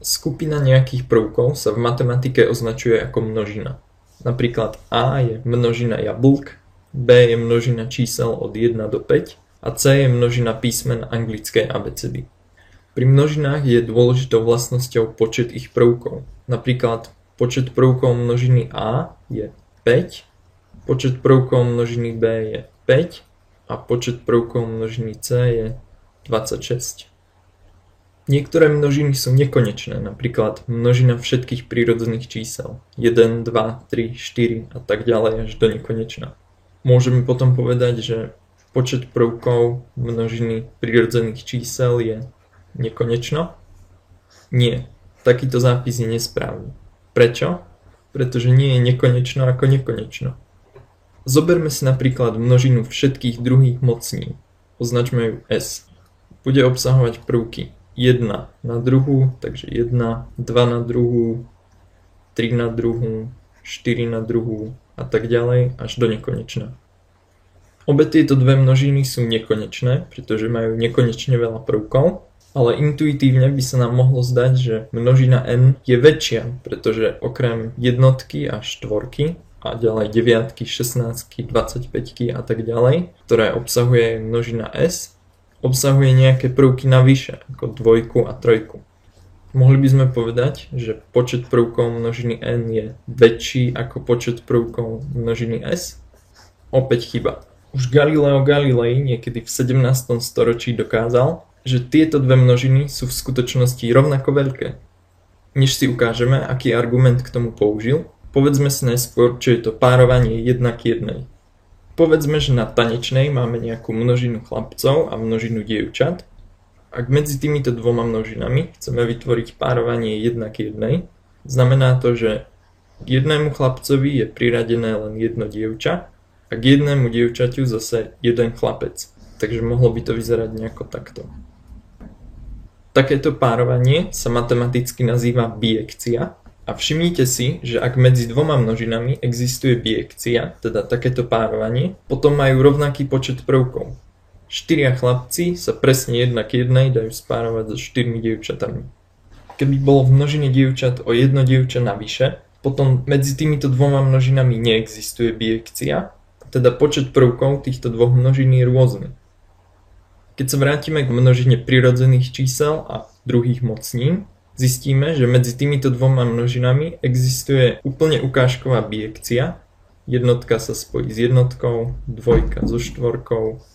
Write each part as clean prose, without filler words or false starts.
Skupina nejakých prvkov sa v matematike označuje ako množina. Napríklad A je množina jablk, B je množina čísel od 1 do 5 a C je množina písmen anglickej abecedy. Pri množinách je dôležitou vlastnosťou počet ich prvkov. Napríklad počet prvkov množiny A je 5, počet prvkov množiny B je 5 a počet prvkov množiny C je 26. Niektoré množiny sú nekonečné, napríklad množina všetkých prírodzených čísel 1, 2, 3, 4 a tak ďalej až do nekonečna. Môžeme potom povedať, že počet prvkov množiny prírodzených čísel je nekonečno? Nie, takýto zápis je nesprávny. Prečo? Pretože nie je nekonečno ako nekonečno. Zoberme si napríklad množinu všetkých druhých mocní. Označme ju S. Bude obsahovať prvky 1 na druhú, takže 1, 2 na druhú, 3 na druhú, 4 na druhú a tak ďalej až do nekonečna. Obe tieto dve množiny sú nekonečné, pretože majú nekonečne veľa prvkov, ale intuitívne by sa nám mohlo zdať, že množina n je väčšia, pretože okrem jednotky a štvorky a ďalej deviatky, 16, 25 a tak ďalej, ktoré obsahuje množina s, obsahuje nejaké prvky navyše, ako dvojku a trojku. Mohli by sme povedať, že počet prvkov množiny n je väčší ako počet prvkov množiny s? Opäť chyba. Už Galileo Galilei niekedy v 17. storočí dokázal, že tieto dve množiny sú v skutočnosti rovnako veľké. Než si ukážeme, aký argument k tomu použil, povedzme si najskôr, čo je to párovanie 1 k 1. Povedzme, že na tanečnej máme nejakú množinu chlapcov a množinu dievčat. Ak medzi týmito dvoma množinami chceme vytvoriť párovanie 1 k 1, znamená to, že k jednému chlapcovi je priradené len jedno dievča a k jednému dievčaťu zase jeden chlapec. Takže mohlo by to vyzerať nejako takto. Takéto párovanie sa matematicky nazýva bijekcia. A všimnite si, že ak medzi dvoma množinami existuje bijekcia, teda takéto párovanie, potom majú rovnaký počet prvkov. 4 chlapci sa presne 1 k 1 dajú spárovať so 4 dievčatami. Keby bolo v množine dievčat o jedno dievča navyše, potom medzi týmito dvoma množinami neexistuje bijekcia, teda počet prvkov týchto dvoch množín je rôzny. Keď sa vrátime k množine prirodzených čísel a druhých mocnín, zistíme, že medzi týmito dvoma množinami existuje úplne ukážková bijekcia. Jednotka sa spojí s jednotkou, dvojka so štvorkou,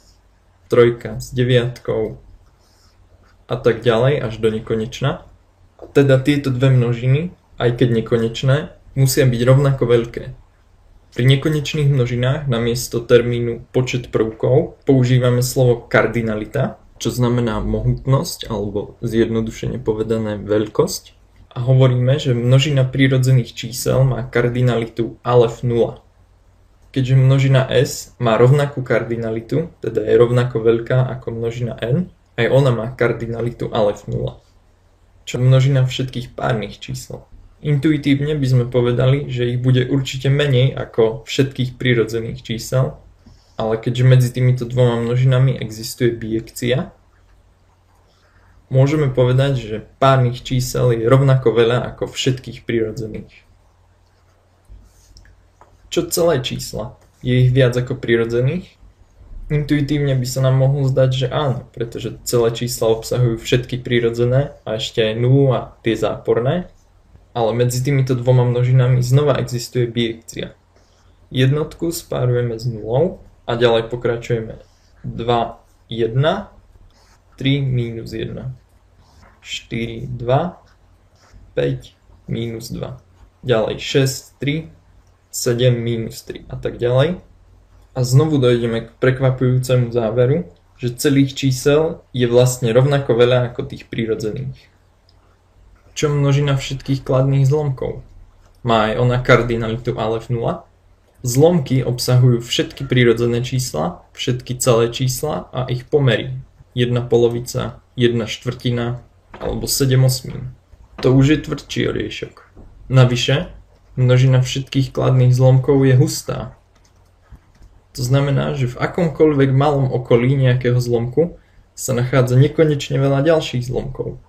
trojka s deviatkou a tak ďalej až do nekonečna. A teda tieto dve množiny, aj keď nekonečné, musia byť rovnako veľké. Pri nekonečných množinách namiesto termínu počet prvkov používame slovo kardinalita, čo znamená mohutnosť alebo zjednodušene povedané veľkosť. A hovoríme, že množina prírodzených čísel má kardinalitu alef 0. Keďže množina s má rovnakú kardinalitu, teda je rovnako veľká ako množina n, aj ona má kardinalitu alef 0. Čo množina všetkých párnych čísel. Intuitívne by sme povedali, že ich bude určite menej ako všetkých prírodzených čísel, ale keďže medzi týmito dvoma množinami existuje bijekcia, môžeme povedať, že párnych čísel je rovnako veľa ako všetkých prírodzených. Čo celé čísla? Je ich viac ako prírodzených? Intuitívne by sa nám mohlo zdať, že áno, pretože celé čísla obsahujú všetky prírodzené a ešte aj nulu a tie záporné, ale medzi týmito dvoma množinami znova existuje bijekcia. Jednotku spárujeme s nulou, a ďalej pokračujeme 2, 1, 3, minus 1, 4, 2, 5, minus 2, ďalej 6, 3, 7, minus 3 a tak ďalej. A znovu dojdeme k prekvapujúcemu záveru, že celých čísel je vlastne rovnako veľa ako tých prírodzených. Čo množina všetkých kladných zlomkov? Má aj ona kardinalitu alef 0? Zlomky obsahujú všetky prírodzené čísla, všetky celé čísla a ich pomery. 1 polovica, 1 štvrtina alebo 7 osmín. To už je tvrdší oriešok. Navyše, množina všetkých kladných zlomkov je hustá. To znamená, že v akomkoľvek malom okolí nejakého zlomku sa nachádza nekonečne veľa ďalších zlomkov.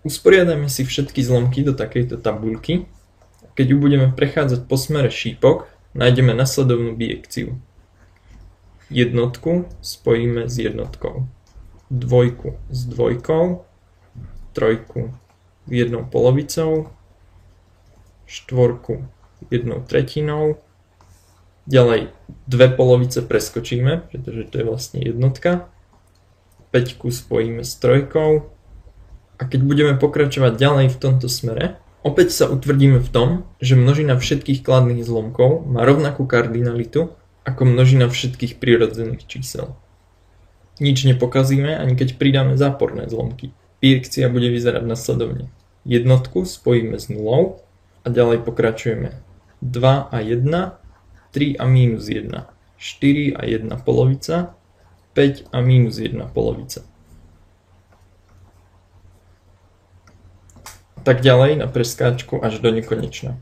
Usporiadame si všetky zlomky do takejto tabuľky. Keď ju budeme prechádzať po smere šípok, nájdeme nasledovnú bijekciu. Jednotku spojíme s jednotkou, dvojku s dvojkou, trojku s jednou polovicou, štvorku jednou tretinou, ďalej dve polovice preskočíme, pretože to je vlastne jednotka, päťku spojíme s trojkou a keď budeme pokračovať ďalej v tomto smere, opäť sa utvrdíme v tom, že množina všetkých kladných zlomkov má rovnakú kardinalitu ako množina všetkých prirodzených čísel. Nič nepokazíme, ani keď pridáme záporné zlomky. Bijekcia bude vyzerať nasledovne. Jednotku spojíme s nulou a ďalej pokračujeme. 2 a 1, 3 a minus 1, 4 a 1 polovica, 5 a minus 1 polovica. A tak ďalej na preskáčku až do nekonečna.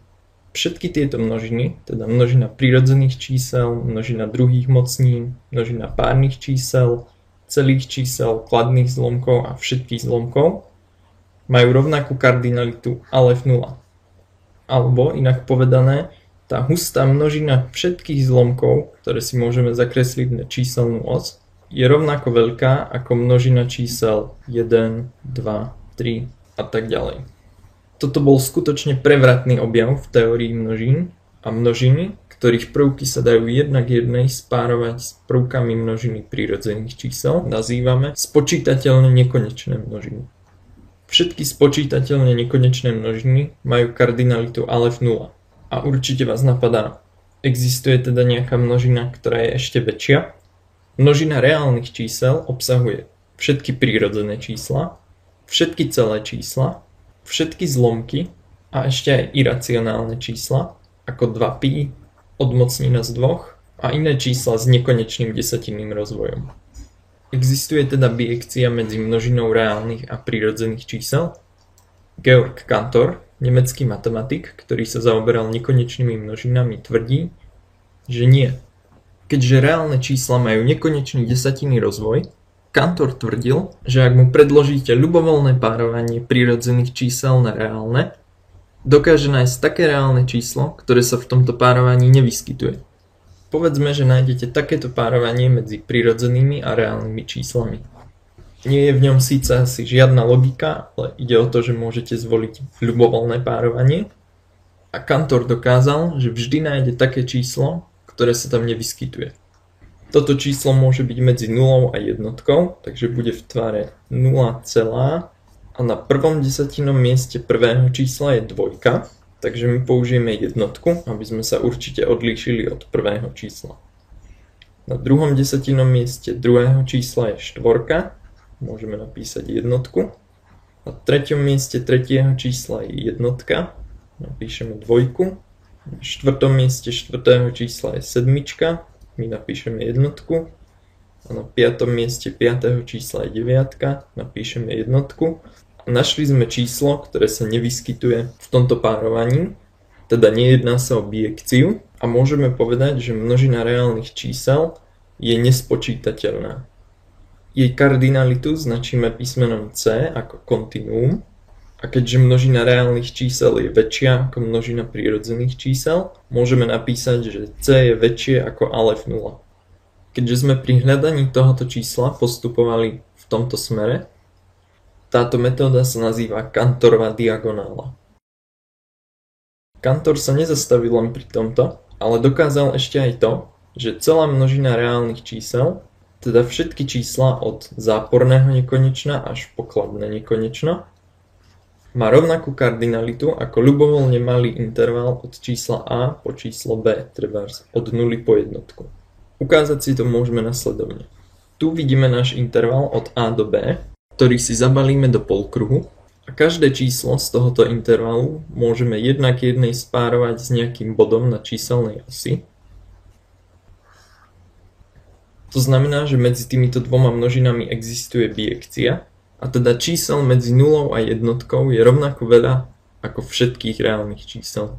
Všetky tieto množiny, teda množina prirodzených čísel, množina druhých mocnín, množina párnych čísel, celých čísel, kladných zlomkov a všetkých zlomkov, majú rovnakú kardinalitu Alef 0. Alebo inak povedané, tá hustá množina všetkých zlomkov, ktoré si môžeme zakresliť na číselnú os, je rovnako veľká ako množina čísel 1, 2, 3 a tak ďalej. Toto bol skutočne prevratný objav v teórii množín a množiny, ktorých prvky sa dajú jednak jednej spárovať s prvkami množiny prirodzených čísel, nazývame spočítateľne nekonečné množiny. Všetky spočítateľne nekonečné množiny majú kardinalitu Alef 0. A určite vás napadá, existuje teda nejaká množina, ktorá je ešte väčšia? Množina reálnych čísel obsahuje všetky prirodzené čísla, všetky celé čísla, všetky zlomky a ešte aj iracionálne čísla, ako 2π, odmocnina z 2 a iné čísla s nekonečným desatinným rozvojom. Existuje teda bijekcia medzi množinou reálnych a prirodzených čísel? Georg Cantor, nemecký matematik, ktorý sa zaoberal nekonečnými množinami, tvrdí, že nie. Keďže reálne čísla majú nekonečný desatinný rozvoj, Cantor tvrdil, že ak mu predložíte ľubovoľné párovanie prirodzených čísel na reálne, dokáže nájsť také reálne číslo, ktoré sa v tomto párovaní nevyskytuje. Povedzme, že nájdete takéto párovanie medzi prirodzenými a reálnymi číslami. Nie je v ňom síce asi žiadna logika, ale ide o to, že môžete zvoliť ľubovoľné párovanie a Cantor dokázal, že vždy nájde také číslo, ktoré sa tam nevyskytuje. Toto číslo môže byť medzi 0 a jednotkou, takže bude v tvare 0, a na prvom desatinnom mieste prvého čísla je dvojka, takže my použijeme jednotku, aby sme sa určite odlíšili od prvého čísla. Na druhom desatinnom mieste druhého čísla je štvorka, môžeme napísať jednotku. Na treťom mieste tretieho čísla je jednotka, napíšeme dvojku. Na štvrtom mieste štvrtého čísla je sedmička, my napíšeme jednotku. A na piatom mieste piatého čísla je deviatka, napíšeme jednotku. A našli sme číslo, ktoré sa nevyskytuje v tomto párovaní, teda nejedná sa o bijekciu a môžeme povedať, že množina reálnych čísel je nespočítateľná. Jej kardinalitu značíme písmenom C ako kontinuum a keďže množina reálnych čísel je väčšia ako množina prirodzených čísel, môžeme napísať, že C je väčšie ako Alef 0. Keďže sme pri hľadaní tohoto čísla postupovali v tomto smere, táto metóda sa nazýva Cantorova diagonála. Cantor sa nezastavil len pri tomto, ale dokázal ešte aj to, že celá množina reálnych čísel, teda všetky čísla od záporného nekonečna až po kladné nekonečno, má rovnakú kardinalitu ako ľubovoľne malý interval od čísla A po číslo B, trebárs od 0 po jednotku. Ukázať si to môžeme nasledovne. Tu vidíme náš interval od A do B, ktorý si zabalíme do polkruhu a každé číslo z tohoto intervalu môžeme jednak jednej spárovať s nejakým bodom na číselnej osi. To znamená, že medzi týmito dvoma množinami existuje bijekcia a teda čísel medzi nulou a jednotkou je rovnako veľa ako všetkých reálnych čísel.